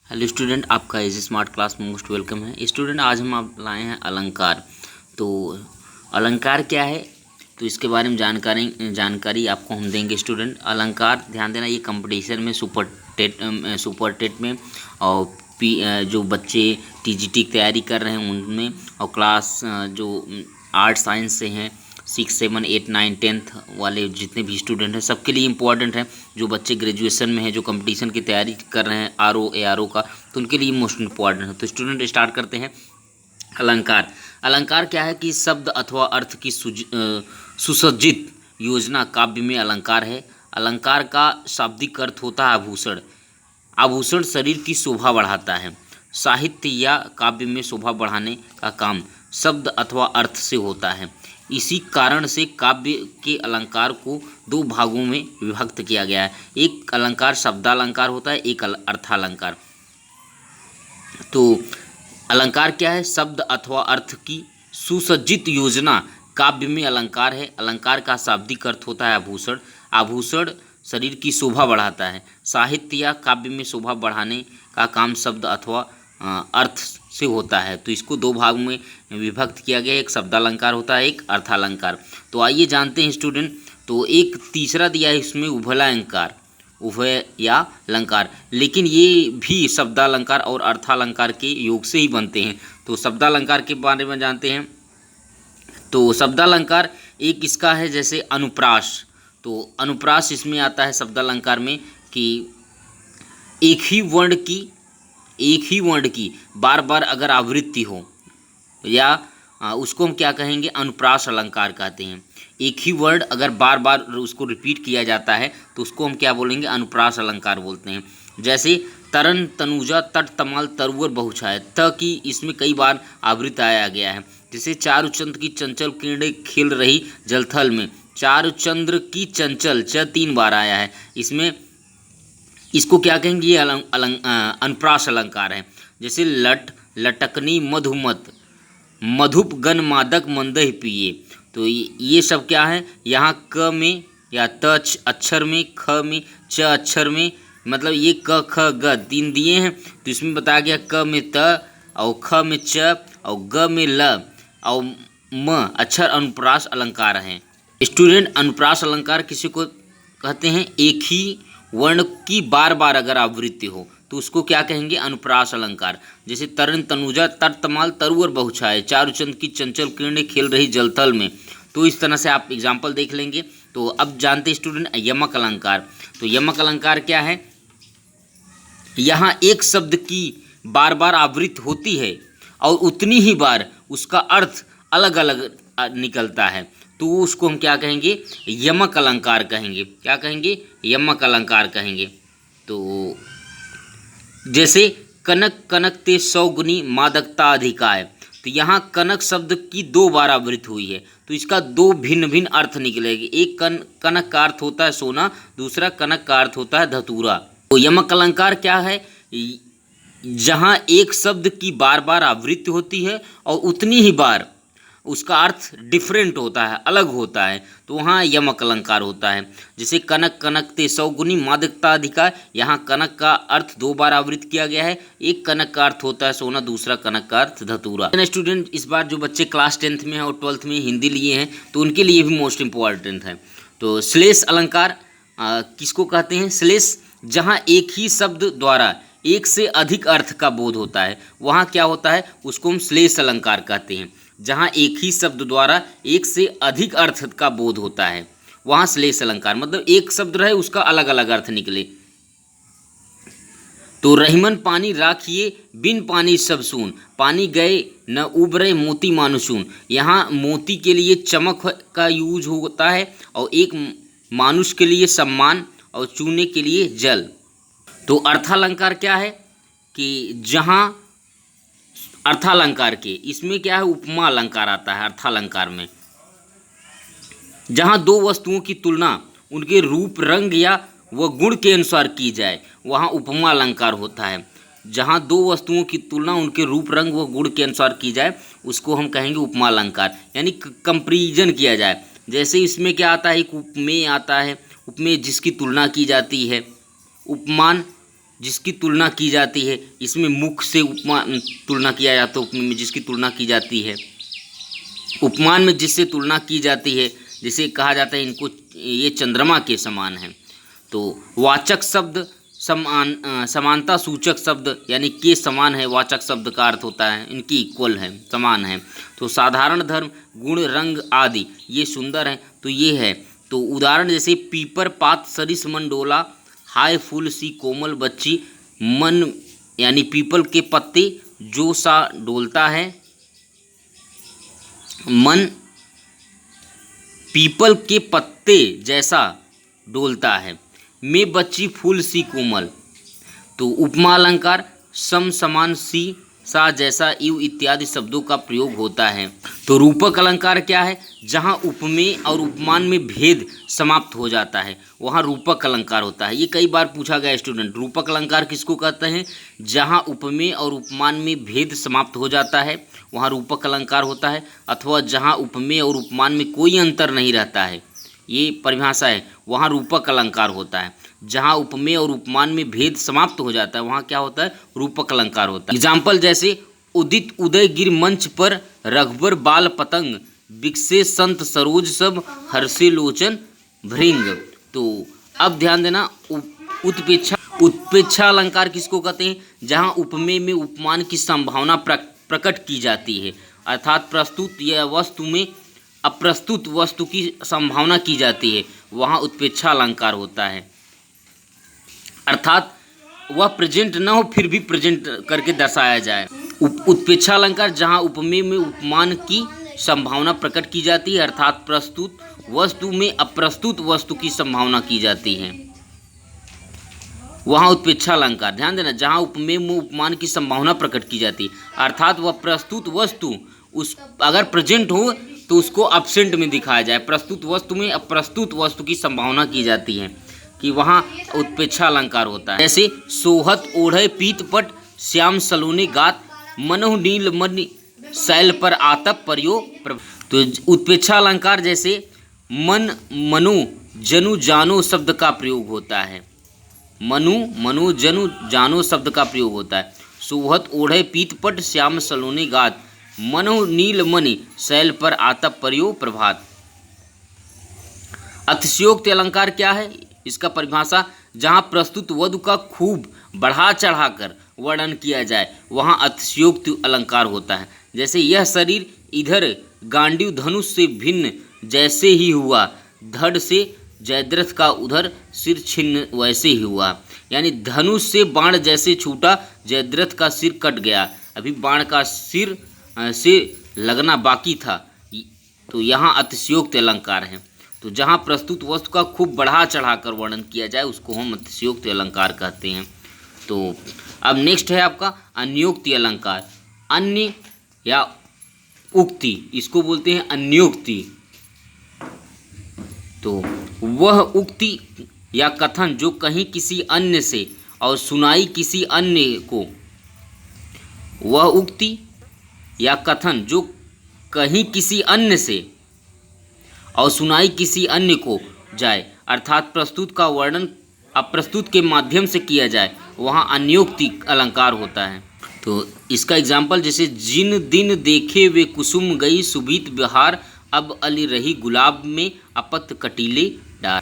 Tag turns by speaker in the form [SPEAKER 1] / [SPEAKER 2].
[SPEAKER 1] Hello student, आपका as smart class में most welcome है। स्टूडेंट, आज हम आप लाए हैं अलंकार। तो अलंकार क्या है, तो इसके बारे में जानकारी आपको हम देंगे। स्टूडेंट, अलंकार ध्यान देना, ये कंपटीशन में सुपर टेट में और जो बच्चे टीजीटी की तैयारी कर रहे हैं उनमें, और क्लास जो आर्ट साइंस से हैं 6, 7, 8, 9, 10th वाले जितने भी स्टूडेंट हैं सबके लिए इम्पॉर्टेंट है। जो बच्चे ग्रेजुएशन में हैं, जो कंपटीशन की तैयारी कर रहे हैं ARO का, तो उनके लिए मोस्ट इम्पॉर्टेंट है। तो स्टूडेंट, स्टार्ट करते हैं। अलंकार। अलंकार क्या है कि शब्द अथवा अर्थ की सुसज्जित योजना काव्य में अलंकार है। अलंकार का शाब्दिक अर्थ होता है आभूषण। आभूषण शरीर की शोभा बढ़ाता है। साहित्य या काव्य में शोभा बढ़ाने का काम शब्द अथवा अर्थ से होता है। इसी कारण से काव्य के अलंकार को दो भागों में विभक्त किया गया है। एक अलंकार शब्दालंकार होता है, एक अर्थालंकार। तो अलंकार क्या है? शब्द अथवा अर्थ की सुसज्जित योजना काव्य में अलंकार है। अलंकार का शाब्दिक अर्थ होता है आभूषण। आभूषण शरीर की शोभा बढ़ाता है। साहित्य या काव्य में शोभा बढ़ाने का काम शब्द अथवा अर्थ से होता है। तो इसको दो भाग में विभक्त किया गया है, एक शब्दालंकार होता है, एक अर्थालंकार। तो आइए जानते हैं स्टूडेंट। तो एक तीसरा दिया है इसमें उभयलंकार, उभय या अलंकार, लेकिन ये भी शब्दालंकार और अर्थालंकार के योग से ही बनते हैं। तो शब्दालंकार के बारे में जानते हैं। तो शब्दालंकार एक इसका है जैसे अनुप्रास। तो अनुप्रास इसमें आता है शब्दालंकार में कि एक ही वर्ण की बार बार अगर आवृत्ति हो, या उसको हम क्या कहेंगे, अनुप्रास अलंकार कहते हैं। एक ही वर्ड अगर बार बार उसको रिपीट किया जाता है तो उसको हम क्या बोलेंगे, अनुप्रास अलंकार बोलते हैं। जैसे तरन तनुजा तट तमाल तरुवर बहुछाया, त की इसमें कई बार आवृत्ति आया गया है। जैसे चारुचंद्र की चंचल किरणें खिल रही जलथल में, चारुचंद्र की चंचल च 3 बार आया है इसमें। इसको क्या कहेंगे, ये अनुप्रास अलंकार है। जैसे लट लटकनी मधुमत मधुप गन मादक मंदह पिए, तो ये सब क्या है, यहाँ क में या त अक्षर में, ख में, च अक्षर में, मतलब ये क ख ग 3 दिए हैं। तो इसमें बताया गया क में त और ख में च और ग में ल और म अक्षर अनुप्रास अलंकार हैं। स्टूडेंट, अनुप्रास अलंकार किसी को कहते हैं एक ही वर्ण की बार बार अगर आवृत्ति हो तो उसको क्या कहेंगे, अनुप्रास अलंकार। जैसे तरन तनुजा तर तमाल तरुवर बहुछाए, चारुचंद की चंचल किरणें खेल रही जलथल में। तो इस तरह से आप एग्जाम्पल देख लेंगे। तो अब जानते स्टूडेंट यमक अलंकार। तो यमक अलंकार क्या है, यहाँ एक शब्द की बार बार आवृत्ति होती है और उतनी ही बार उसका अर्थ अलग अलग निकलता है, तो उसको हम क्या कहेंगे, यमक अलंकार कहेंगे। क्या कहेंगे, यमक अलंकार कहेंगे। तो जैसे कनक कनक ते 100 गुनी मादकता अधिकाय, तो यहाँ कनक शब्द की 2 बार आवृत्ति हुई है, तो इसका 2 भिन्न भिन्न अर्थ निकलेंगे। एक कनक का अर्थ होता है सोना, दूसरा कनक का अर्थ होता है धतूरा। तो यमक अलंकार क्या है, जहाँ एक शब्द की बार बार आवृत्ति होती है और उतनी ही बार उसका अर्थ डिफरेंट होता है, अलग होता है, तो वहाँ यमक अलंकार होता है। जैसे कनक कनक ते 100 गुनी मादकता अधिकार, यहाँ कनक का अर्थ 2 बार आवृत्त किया गया है। एक कनक का अर्थ होता है सोना, दूसरा कनक का अर्थ धतूरा। स्टूडेंट, इस बार जो बच्चे क्लास 10th में और 12th में हिंदी लिए हैं तो उनके लिए भी मोस्ट इम्पॉर्टेंट है। तो श्लेष अलंकार किसको कहते हैं, श्लेष जहाँ एक ही शब्द द्वारा एक से अधिक अर्थ का बोध होता है, वहाँ क्या होता है, उसको हम श्लेष अलंकार कहते हैं। जहाँ एक ही शब्द द्वारा एक से अधिक अर्थ का बोध होता है वहाँ श्लेष अलंकार, मतलब एक शब्द रहे उसका अलग अलग अर्थ निकले। तो रहीमन पानी राखिए बिन पानी सब सून, पानी गए न उबरे मोती मानुसून, यहाँ मोती के लिए चमक का यूज होता है और एक मानुष के लिए सम्मान और चूने के लिए जल। तो अर्थालंकार क्या है कि जहाँ अर्थालंकार के इसमें क्या है, उपमा अलंकार आता है अर्थालंकार में। जहाँ 2 वस्तुओं की तुलना उनके रूप रंग या व गुण के अनुसार की जाए वहाँ उपमा अलंकार होता है। जहाँ 2 वस्तुओं की तुलना उनके रूप रंग व गुण के अनुसार की जाए उसको हम कहेंगे उपमा अलंकार, यानी कंपैरिजन किया जाए। जैसे इसमें क्या आता है, एक उपमेय आता है, उपमेय जिसकी तुलना की जाती है। उपमान जिसकी तुलना की जाती है, इसमें मुख से उपमान तुलना किया जाता है, उपमेय में जिसकी तुलना की जाती है, उपमान में जिससे तुलना की जाती है, जिसे कहा जाता है इनको ये चंद्रमा के समान है। तो वाचक शब्द समानता सूचक शब्द यानी के समान है, वाचक शब्द का अर्थ होता है इनकी इक्वल है, समान है। तो साधारण धर्म, गुण, रंग आदि ये सुंदर है, तो ये है। तो उदाहरण जैसे पीपर पात सरिस मन डोला, हाय फूल सी कोमल बच्ची, मन यानी पीपल के पत्ते जो सा डोलता है, मन पीपल के पत्ते जैसा डोलता है, मैं बच्ची फूल सी कोमल। तो उपमा अलंकार सम समान सी सा जैसा इव इत्यादि शब्दों का प्रयोग होता है। तो रूपक अलंकार क्या है? जहाँ उपमेय और उपमान में भेद समाप्त हो जाता है वहाँ रूपक अलंकार होता है। ये कई बार पूछा गया स्टूडेंट, रूपक अलंकार किसको कहते हैं? जहाँ उपमेय और उपमान में भेद समाप्त हो जाता है वहाँ रूपक अलंकार होता है, अथवा जहाँ उपमेय और उपमान में कोई अंतर नहीं रहता है, ये परिभाषा है, वहाँ रूपक अलंकार होता है। जहाँ उपमेय और उपमान में भेद समाप्त हो जाता है वहाँ क्या होता है? रूपक अलंकार होता है। एग्जाम्पल जैसे उदित उदय गिर मंच पर, रघुबर बाल पतंग, बिकसे संत सरोज सब, हर्षे लोचन भृंग। तो अब ध्यान देना, उत्प्रेक्षा अलंकार किसको कहते हैं? जहाँ उपमेय में उपमान की संभावना प्रकट की जाती है, अर्थात प्रस्तुत या वस्तु में अप्रस्तुत वस्तु की संभावना की जाती है, वहाँ उत्प्रेक्षा अलंकार होता है। अर्थात वह प्रेजेंट न हो फिर भी प्रेजेंट करके दर्शाया जाए। उत्प्रेक्षा अलंकार जहाँ उपमेय में उपमान की संभावना प्रकट की जाती है, अर्थात प्रस्तुत वस्तु में अप्रस्तुत वस्तु की संभावना की जाती है, वहाँ उत्प्रेक्षा अलंकार। ध्यान देना, जहाँ उपमेय में उपमान की संभावना प्रकट की जाती है, अर्थात वह प्रस्तुत वस्तु उस अगर प्रेजेंट हो तो उसको एब्सेंट में दिखाया जाए। प्रस्तुत वस्तु में अप्रस्तुत वस्तु की संभावना की जाती है कि वहाँ उत्प्रेक्षा अलंकार होता है। जैसे सोहत ओढ़े पीत पट, श्याम सलोने गात, मनोह नील मणि शैल पर आतप पर्यो। तो उत्प्रेक्षा अलंकार जैसे मन, मनु, जनु, जानो शब्द का प्रयोग होता है। मनु, मनु, जनु, जानो शब्द का प्रयोग होता है। सोहत ओढ़े पीत पट, श्याम सलोने गात, मनोह नील मणि शैल पर आतप पर्यो प्रभात। अतिशयोक्ति अलंकार क्या है? इसका परिभाषा, जहाँ प्रस्तुत वधु का खूब बढ़ा चढ़ाकर वर्णन किया जाए वहाँ अतिशयोक्ति अलंकार होता है। जैसे यह शरीर इधर गांडीव धनुष से भिन्न जैसे ही हुआ, धड़ से जयद्रथ का उधर सिर छिन्न वैसे ही हुआ। यानी धनुष से बाण जैसे छूटा, जयद्रथ का सिर कट गया, अभी बाण का सिर से लगना बाकी था। तो यहाँ अतिशयोक्ति अलंकार है। तो जहाँ प्रस्तुत वस्तु का खूब बढ़ा चढ़ाकर वर्णन किया जाए उसको हम अतिशयोक्ति अलंकार कहते हैं। तो अब नेक्स्ट है आपका अन्योक्ति अलंकार। अन्य या उक्ति, इसको बोलते हैं अन्योक्ति। तो वह उक्ति या कथन जो कहीं किसी अन्य से और सुनाई किसी अन्य को, वह उक्ति या कथन जो कहीं किसी अन्य से और सुनाई किसी अन्य को जाए, अर्थात प्रस्तुत का वर्णन अप्रस्तुत के माध्यम से किया जाए, वहाँ अन्योक्ति अलंकार होता है। तो इसका एग्जाम्पल जैसे जिन दिन देखे वे कुसुम गई सुबीत बहार, अब अली रही गुलाब में अपत कटीले